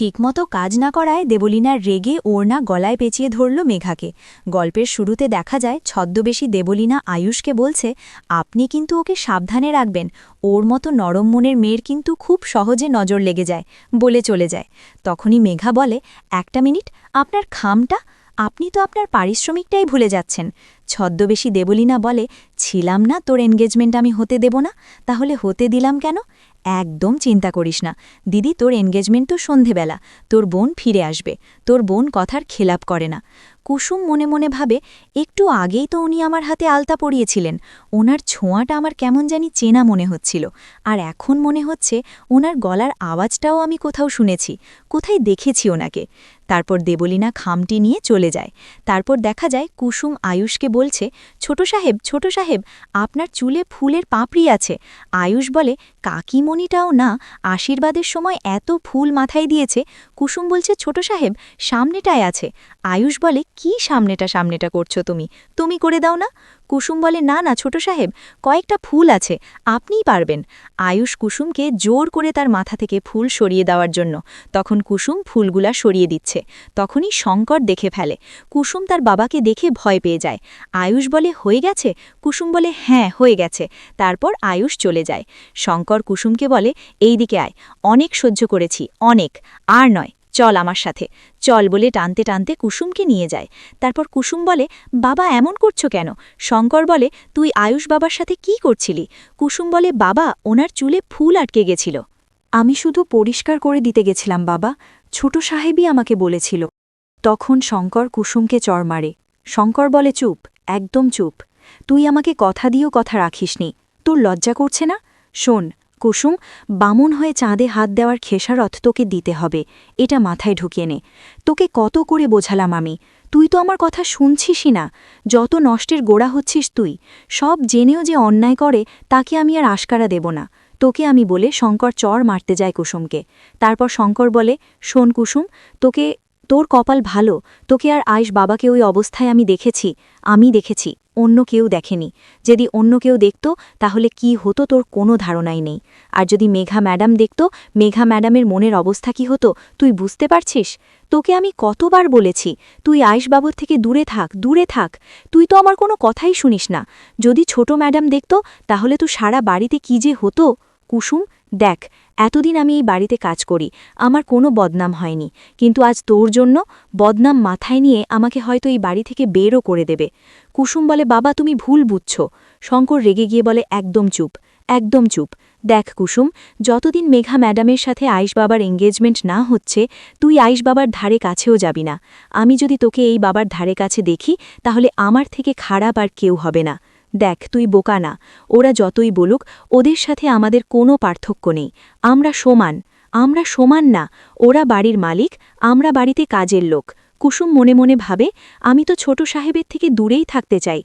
ঠিকমতো কাজ না করায় দেবলীনার রেগে ওড়না গলায় পেঁচিয়ে ধরল মেঘাকে। গল্পের শুরুতে দেখা যায় ছদ্মবেশী দেবলীনা আয়ুষকে বলছে, আপনি কিন্তু ওকে সাবধানে রাখবেন, ওর মতো নরম মনের মেয়ের কিন্তু খুব সহজে নজর লেগে যায়, বলে চলে যায়। তখনই মেঘা বলে, একটা মিনিট, আপনার খামটা, আপনি তো আপনার পারিশ্রমিকটাই ভুলে যাচ্ছেন। ছদ্মবেশী দেবলীনা বলে, ছিলাম না তোর এনগেজমেন্ট আমি হতে দেব না, তাহলে হতে দিলাম কেন? একদম চিন্তা করিস না দিদি, তোর এনগেজমেন্ট তো সন্ধেবেলা, তোর বোন ফিরে আসবে, তোর বোন কথার খেলাপ করে না। কুসুম মনে মনে ভাবে, একটু আগেই তো উনি আমার হাতে আলতা পরিয়েছিলেন, ওনার ছোঁয়াটা আমার কেমন জানি চেনা মনে হচ্ছিল, আর এখন মনে হচ্ছে ওনার গলার আওয়াজটাও আমি কোথাও শুনেছি, কোথায় দেখেছি ওনাকে। তারপর দেবলীনা খামটি নিয়ে চলে যায়। তারপর দেখা যায় কুসুম আয়ুষকে বলছে, ছোট সাহেব, আপনার চুলে ফুলের পাপড়ি আছে। আয়ুষ বলে, কাকিমণিটাও না, আশীর্বাদের সময় এত ফুল মাথায় দিয়েছে। কুসুম বলছে, ছোট সাহেব, সামনেটায় আছে। আয়ুষ বলে, কি সামনেটা করছো তুমি করে দাও না। কুসুম বলে, না না ছোট সাহেব, কয়েকটা ফুল আছে, আপনিই পারবেন। আয়ুষ কুসুমকে জোর করে তার মাথা থেকে ফুল সরিয়ে দেওয়ার জন্য, তখন কুসুম ফুলগুলা সরিয়ে দিচ্ছে। তখনই শঙ্কর দেখে ফেলে। কুসুম তার বাবাকে দেখে ভয় পেয়ে যায়। আয়ুষ বলে, হয়ে গেছে? কুসুম বলে, হ্যাঁ হয়ে গেছে। তারপর আয়ুষ চলে যায়। শঙ্কর কুসুমকে বলে, এই দিকে আয়, অনেক সহ্য করেছি, অনেক, আর নয়, চল আমার সাথে, চল বলে টানতে টানতে কুসুমকে নিয়ে যায়। তারপর কুসুম বলে, বাবা এমন করছো কেন? শঙ্কর বলে, তুই আয়ুষ বাবার সাথে কি করছিলি? কুসুম বলে, বাবা, ওনার চুলে ফুল আটকে গেছিল। আমি শুধু পরিষ্কার করে দিতে গেছিলাম বাবা, ছোট সাহেবই আমাকে বলেছিল। তখন শঙ্কর কুসুমকে চড় মারে। শঙ্কর বলে, চুপ, একদম চুপ, তুই আমাকে কথা দিয়েও কথা রাখিসনি, তোর লজ্জা করছে না? শোন কুসুম, বামুন হয়ে চাঁদে হাত দেওয়ার খেসারত তোকে দিতে হবে, এটা মাথায় ঢুকিয়ে নে। তোকে কত করে বোঝালাম আমি, তুই তো আমার কথা শুনছিসই না। যত নষ্টের গোড়া হচ্ছিস তুই, সব জেনেও যে অন্যায় করে তাকে আমি আর আশকারা দেব না, তোকে আমি বলে শঙ্কর চড় মারতে যায় কুসুমকে। তারপর শঙ্কর বলে, শোন কুসুম, তোর কপাল ভালো, তোকে আর আয়ুষ বাবাকে ওই অবস্থায় আমি দেখেছি, অন্য কেউ দেখেনি। যদি অন্য কেউ দেখত তাহলে কি হতো তোর কোনো ধারণাই নেই। আর যদি মেঘা ম্যাডাম দেখত, মেঘা ম্যাডামের মনের অবস্থা কি হতো তুই বুঝতে পারছিস? তোকে আমি কতবার বলেছি তুই আয়ুষ বাবুর থেকে দূরে থাক, তুই তো আমার কোনো কথাই শুনিস না। যদি ছোট ম্যাডাম দেখত তাহলে তো সারা বাড়িতে কি যে হতো। কুসুম, দেখ, এতদিন আমি এই বাড়িতে কাজ করি, আমার কোনো বদনাম হয়নি, কিন্তু আজ তোর জন্য বদনাম মাথায় নিয়ে আমাকে হয়তো এই বাড়ি থেকে বেরও করে দেবে। কুসুম বলে, বাবা তুমি ভুল বুঝছ। শঙ্কর রেগে গিয়ে বলে, একদম চুপ, একদম চুপ। দেখ কুসুম, যতদিন মেঘা ম্যাডামের সাথে আয়ুষ বাবার এঙ্গেজমেন্ট না হচ্ছে, তুই আয়ুষ বাবার ধারে কাছেও যাবি না। আমি যদি তোকে এই বাবার ধারে কাছে দেখি তাহলে আমার থেকে খারাপ আর কেউ হবে না। দেখ, তুই বোকা না, ওরা যতই বলুক ওদের সাথে আমাদের কোনো পার্থক্য নেই, আমরা সমান না, ওরা বাড়ির মালিক, আমরা বাড়িতে কাজের লোক। কুসুম মনে মনে ভাবে, আমি তো ছোট সাহেবের থেকে দূরেই থাকতে চাই,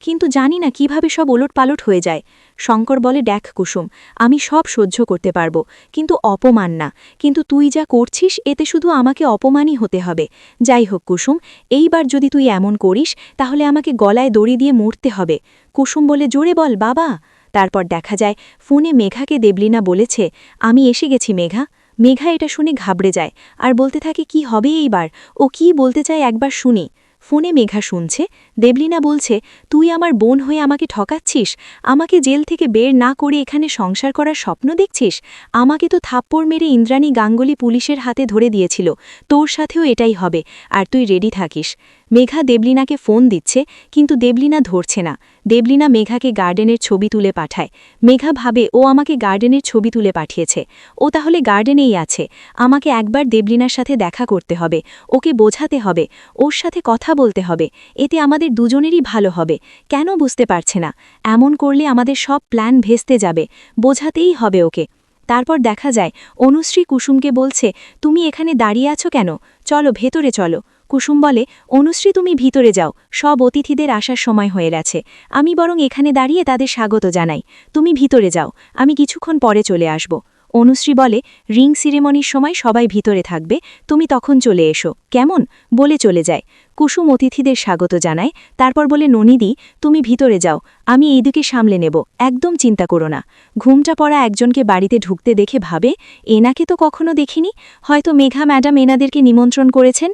কিন্তু জানি না কিভাবে সব ওলটপালট হয়ে যায়। শঙ্কর বলে, দেখ কুসুম, আমি সব সহ্য করতে পারবো, কিন্তু অপমান না, কিন্তু তুই যা করছিস এতে শুধু আমাকে অপমানই হতে হবে। যাই হোক কুসুম, এইবার যদি তুই এমন করিস তাহলে আমাকে গলায় দড়ি দিয়ে মরতে হবে। কুসুম বলে, জোরে বল বাবা। তারপর দেখা যায় ফোনে মেঘাকে দেবলীনা বলেছে, আমি এসে গেছি মেঘা। মেঘা এটা শুনে ঘাবড়ে যায় আর বলতে থাকে, কি হবে এইবার, ও কি বলতে চায় একবার শুনি। ফোনে মেঘা শুনছে দেবলীনা বলছে, তুই আমার বোন হয়ে আমাকে ঠকাচ্ছিস, আমাকে জেল থেকে বের না করে এখানে সংসার করার স্বপ্ন দেখছিস। আমাকে তো থাপ্পড় মেরে ইন্দ্রাণী গাঙ্গুলি পুলিশের হাতে ধরে দিয়েছিল, তোর সাথেও এটাই হবে, আর তুই রেডি থাকিস। মেঘা দেবলীনাকে ফোন দিচ্ছে, কিন্তু দেবলীনা ধরছে না। দেবলীনা মেঘাকে গার্ডেনের ছবি তুলে পাঠায়। মেঘা ভাবে ও আমাকে গার্ডেনের ছবি তুলে পাঠিয়েছে, ও তাহলে গার্ডেনেই আছে। আমাকে একবার দেবলীনার সাথে দেখা করতে হবে, ওকে বোঝাতে হবে, ওর সাথে কথা বলতে হবে, এতে আমাদের দুজনেরই ভালো হবে। কেন বুঝতে পারছে না? এমন করলে আমাদের সব প্ল্যান ভেস্তে যাবে, বোঝাতেই হবে ওকে। তারপর দেখা যায় অনুশ্রী কুসুমকে বলছে, তুমি এখানে দাঁড়িয়ে আছো কেন? চলো ভেতরে চলো। কুসুম বলে, অনুশ্রী তুমি ভিতরে যাও, সব অতিথিদের আসার সময় হয়ে গেছে, আমি বরং এখানে দাঁড়িয়ে তাদের স্বাগত জানাই, তুমি ভিতরে যাও, আমি কিছুক্ষণ পরে চলে আসব। অনুশ্রী বলে, রিং সিরেমনির সময় সবাই ভিতরে থাকবে, তুমি তখন চলে এসো, কেমন? বলে চলে যায়। কুসুম অতিথিদের স্বাগত জানায়, তারপর বলে ননিদি তুমি ভিতরে যাও, আমি এইদিকে সামলে নেব, একদম চিন্তা করো না। ঘুমটা পড়া একজনকে বাড়িতে ঢুকতে দেখে ভাবে এনাকে তো কখনো দেখিনি, হয়তো মেঘা ম্যাডাম এনাদেরকে নিমন্ত্রণ করেছেন।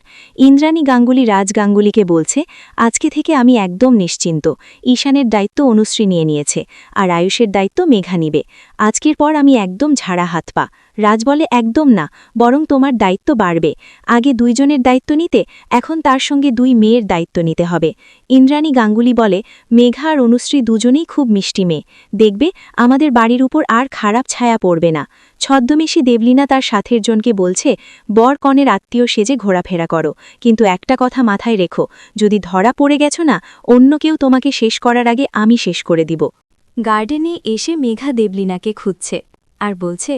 ইন্দ্রাণী গাঙ্গুলি রাজ গাঙ্গুলিকে বলছে আজকে থেকে আমি একদম নিশ্চিন্ত, ঈশানের দায়িত্ব অনুশ্রী নিয়ে নিয়েছে আর আয়ুষের দায়িত্ব মেঘা নিবে। আজকের পর আমি একদম ঝাড়া হাত পা। রাজ বলে একদম না, বরং তোমার দায়িত্ব বাড়বে। আগে দুইজনের দায়িত্ব নিতে, এখন তার সঙ্গে দুই মেয়ের দায়িত্ব নিতে হবে। ইন্দ্রাণী গাঙ্গুলি বলে মেঘা আর অনুশ্রী দুজনেই খুব মিষ্টি মেয়ে, দেখবে আমাদের বাড়ির উপর আর খারাপ ছায়া পড়বে না। ছদ্মবেশী দেবলীনা তার সাথের জনকে বলছে বর কনের আত্মীয় সেজে ঘোরাফেরা করো, কিন্তু একটা কথা মাথায় রেখো, যদি ধরা পড়ে গেছো না, অন্য কেউ তোমাকে শেষ করার আগে আমি শেষ করে দিব। গার্ডেনে এসে মেঘা দেবলীনাকে খুঁজছে আর বলছে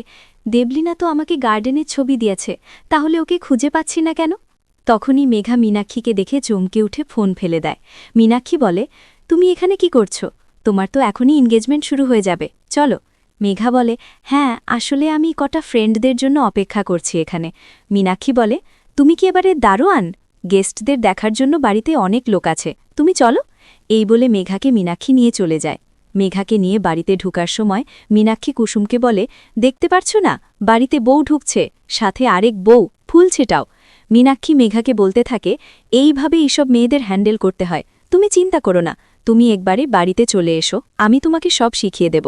দেবলীনা তো আমাকে গার্ডেনের ছবি দিয়েছে, তাহলে ওকে খুঁজে পাচ্ছি না কেন? তখনই মেঘা মীনাক্ষীকে দেখে চমকে উঠে ফোন ফেলে দেয়। মীনাক্ষী বলে তুমি এখানে কি করছো? তোমার তো এখনই এনগেজমেন্ট শুরু হয়ে যাবে, চলো। মেঘা বলে হ্যাঁ, আসলে আমি কটা ফ্রেন্ডদের জন্য অপেক্ষা করছি এখানে। মীনাক্ষী বলে তুমি কি এবারে দারোয়ান? গেস্টদের দেখার জন্য বাড়িতে অনেক লোক আছে, তুমি চলো। এই বলে মেঘাকে মীনাক্ষী নিয়ে চলে যায়। মেঘাকে নিয়ে বাড়িতে ঢুকার সময় মীনাক্ষী কুসুমকে বলে দেখতে পারছো না, বাড়িতে বউ ঢুকছে, সাথে আরেক বউ, ফুল ছেটাও। মীনাক্ষী মেঘাকে বলতে থাকে এইভাবে এইসব মেয়েদের হ্যান্ডেল করতে হয়, তুমি চিন্তা করো না, তুমি একবারে বাড়িতে চলে এসো, আমি তোমাকে সব শিখিয়ে দেব।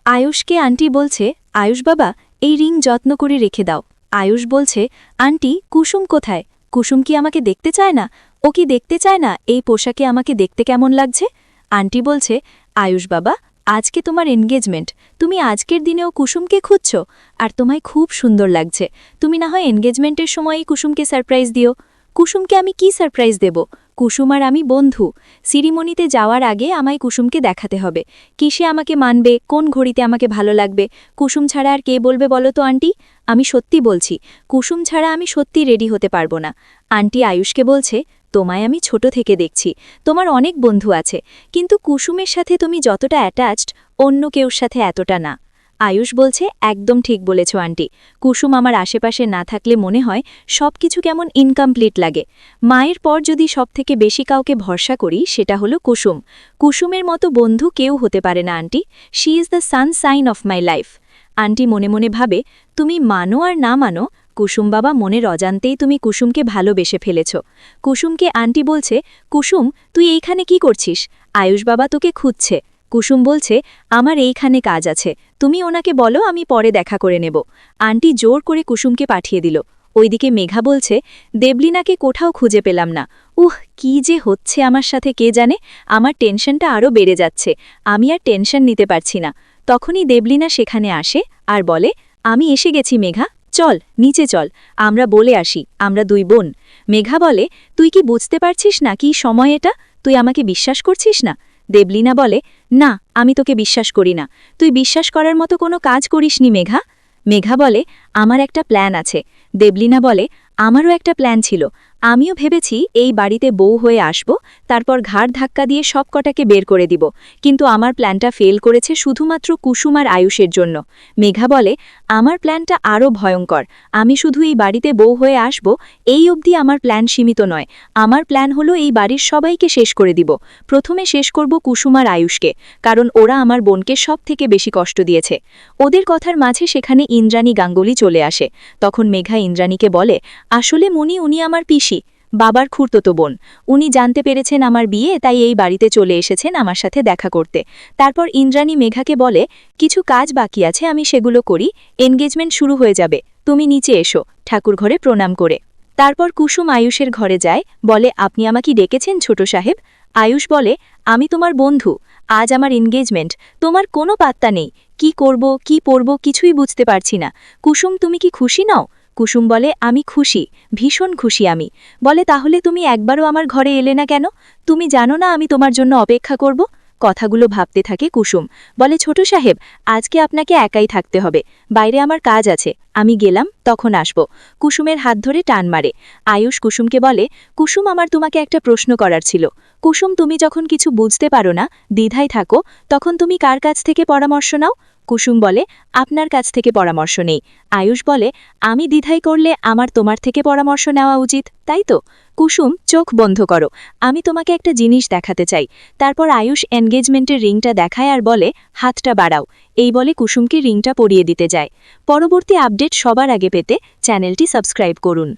আয়ুষকে আন্টি বলছে আয়ুষ বাবা, এই রিং যত্ন করে রেখে দাও। আয়ুষ বলছে আন্টি কুসুম কোথায়? কুসুম কি আমাকে দেখতে চায় না? ও কি দেখতে চায় না এই পোশাকে আমাকে দেখতে কেমন লাগছে? আন্টি বলছে আয়ুষ বাবা, আজকে তোমার এনগেজমেন্ট, তুমি আজকের দিনেও কুসুমকে খুঁজছ, আর তোমায় খুব সুন্দর লাগছে, তুমি না হয় এনগেজমেন্টের সময়ই কুসুমকে সারপ্রাইজ দিও। কুসুমকে আমি কি সারপ্রাইজ দেব? কুসুম আর আমি বন্ধু, সিরিমনিতে যাওয়ার আগে আমায় কুসুমকে দেখাতে হবে, কিসে আমাকে মানবে, কোন ঘড়িতে আমাকে ভালো লাগবে। কুসুম ছাড়া আর কে বলবে বলো তো আন্টি? আমি সত্যি বলছি, কুসুম ছাড়া আমি সত্যি রেডি হতে পারবো না। আন্টি আয়ুষকে বলছে তোমায় আমি ছোট থেকে দেখছি, তোমার অনেক বন্ধু আছে, কিন্তু কুসুমের সাথে তুমি যতটা অ্যাটাচড, অন্য কেউর সাথে এতটা না। আয়ুষ বলছে একদম ঠিক বলেছ আন্টি, কুসুম আমার আশেপাশে না থাকলে মনে হয় সব কিছু কেমন ইনকমপ্লিট লাগে। মায়ের পর যদি সবথেকে বেশি কাউকে ভরসা করি সেটা হলো কুসুম। কুসুমের মতো বন্ধু কেউ হতে পারে না aunty, she is the sunshine of my life. Aunty মনে মনে ভাবে তুমি মানো আর না মানো, কুসুম বাবা মনের অজান্তেই তুমি কুসুমকে ভালোবেসে ফেলেছ। কুসুমকে আন্টি বলছে কুসুম তুই এইখানে কি করছিস? আয়ুষ বাবা তোকে খুঁজছে। কুসুম বলছে আমার এইখানে কাজ আছে, তুমি ওনাকে বলো আমি পরে দেখা করে নেব। আন্টি জোর করে কুসুমকে পাঠিয়ে দিল। ওইদিকে মেঘা বলছে দেবলীনাকে কোথাও খুঁজে পেলাম না, কি যে হচ্ছে আমার সাথে কে জানে, আমার টেনশনটা আরও বেড়ে যাচ্ছে, আমি আর টেনশন নিতে পারছি না। তখনই দেবলীনা সেখানে আসে আর বলে আমি এসে গেছি মেঘা, চল নিচে চল, আমরা বলে আসি, আমরা দুই বোন। মেঘা বলে তুই কি বুঝতে পারছিস না কি সময় এটা? তুই আমাকে বিশ্বাস করছিস না? দেবলীনা বলে না, আমি তোকে বিশ্বাস করি না, তুই বিশ্বাস করার মতো কোনো কাজ করিসনি মেঘা। মেঘা বলে আমার একটা প্ল্যান আছে। দেবলীনা বলে আমারও একটা প্ল্যান ছিল, আমিও ভেবেছি এই বাড়িতে বউ হয়ে আসব, তারপর ঘাড় ধাক্কা দিয়ে সব কটাকে বের করে দিব, কিন্তু আমার প্ল্যানটা ফেল করেছে শুধুমাত্র কুসুম আর আয়ুষের জন্য। মেঘা বলে আমার প্ল্যানটা আরও ভয়ঙ্কর, আমি শুধু এই বাড়িতে বউ হয়ে আসব এই অবধি আমার প্ল্যান সীমিত নয়, আমার প্ল্যান হলো এই বাড়ির সবাইকে শেষ করে দিব। প্রথমে শেষ করব কুসুম আর আয়ুষকে, কারণ ওরা আমার বোনকে সব থেকে বেশি কষ্ট দিয়েছে। ওদের কথার মাঝে সেখানে ইন্দ্রাণী গাঙ্গুলি চলে আসে। তখন মেঘা ইন্দ্রাণীকে বলে আসলে মনি উনি আমার পিসি, বাবার খুড়তুতো বোন, উনি জানতে পেরেছেন আমার বিয়ে, তাই এই বাড়িতে চলে এসেছেন আমার সাথে দেখা করতে। তারপর ইন্দ্রাণী মেঘাকে বলে কিছু কাজ বাকি আছে, আমি সেগুলো করি, এনগেজমেন্ট শুরু হয়ে যাবে, তুমি নিচে এসো ঠাকুর ঘরে প্রণাম করে। তারপর কুসুম আয়ুষের ঘরে যায়, বলে আপনি আমাকে ডেকেছেন ছোট সাহেব? আয়ুষ বলে আমি তোমার বন্ধু, আজ আমার এনগেজমেন্ট, তোমার কোনো পাত্তা নেই, কি করব কি পরব কিছুই বুঝতে পারছি না। কুসুম তুমি কি খুশি নও? কুসুম বলে আমি খুশি, ভীষণ খুশি আমি। বলে তাহলে তুমি একবারও আমার ঘরে এলে না কেন? তুমি জানো না আমি তোমার জন্য অপেক্ষা করব? কথাগুলো ভাবতে থাকে কুসুম। বলে ছোট সাহেব আজকে আপনাকে একাই থাকতে হবে, বাইরে আমার কাজ আছে, আমি গেলাম তখন আসব। কুসুমের হাত ধরে টান মারে। আয়ুষ কুসুমকে বলে কুসুম আমার তোমাকে একটা প্রশ্ন করার ছিল। কুসুম তুমি যখন কিছু বুঝতে পারো না, দ্বিধায় থাকো, তখন তুমি কার কাছ থেকে পরামর্শ নাও? কুসুম বলে আপনার কাছ থেকে পরামর্শ নেই। আয়ুষ বলে আমি দ্বিধাই করলে আমার তোমার থেকে পরামর্শ নেওয়া উচিত, তাই তো? কুসুম চোখ বন্ধ করো, আমি তোমাকে একটা জিনিস দেখাতে চাই। তারপর আয়ুষ এনগেজমেন্টের রিংটা দেখায় আর বলে হাতটা বাড়াও। এই বলে কুসুমকে রিংটা পরিয়ে দিতে যায়। পরবর্তী আপডেট সবার আগে পেতে চ্যানেলটি সাবস্ক্রাইব করুন।